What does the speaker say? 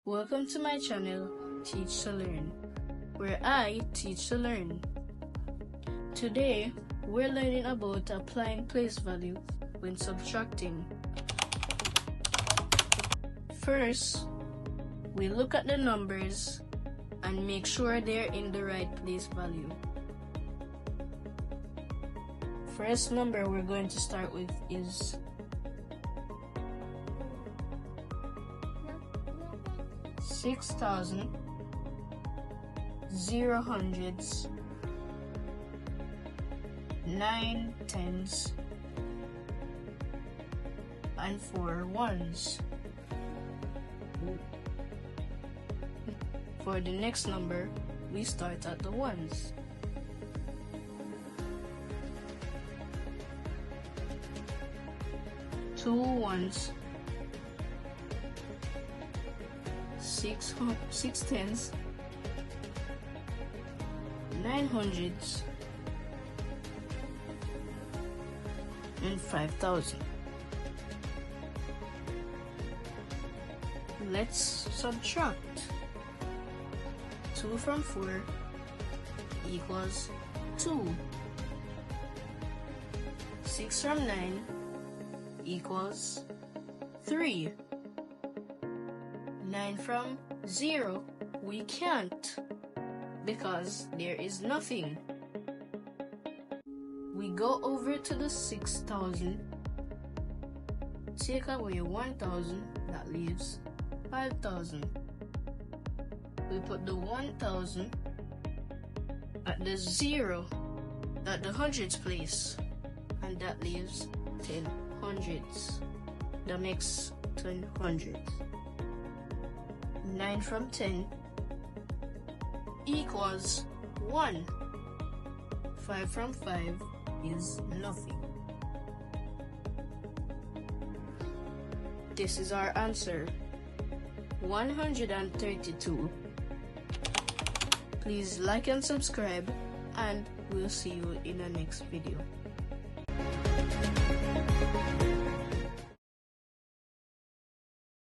Welcome to my channel, Teach to Learn, where I teach to learn. Today, we're learning about applying place value when subtracting. First, we look at the numbers and make sure they're in the right place value. First number we're going to start with is 6,000, 0 hundreds, 9 tens, and 4 ones. For the next number, we start at the ones. Two ones, six tens, 9 hundreds, and 5,000. Let's subtract. 2 from 4 equals 2. 6 from 9 equals 3. 9 from 0, we can't, because there is nothing. We go over to the 6,000, take away 1,000, that leaves 5,000. We put the 1,000 at the 0, at the hundreds place, and that leaves 10 hundreds. That makes 10 hundreds. 9 from 10 equals 1. 5 from 5 is nothing. This is our answer, 132. Please like and subscribe, and we'll see you in the next video.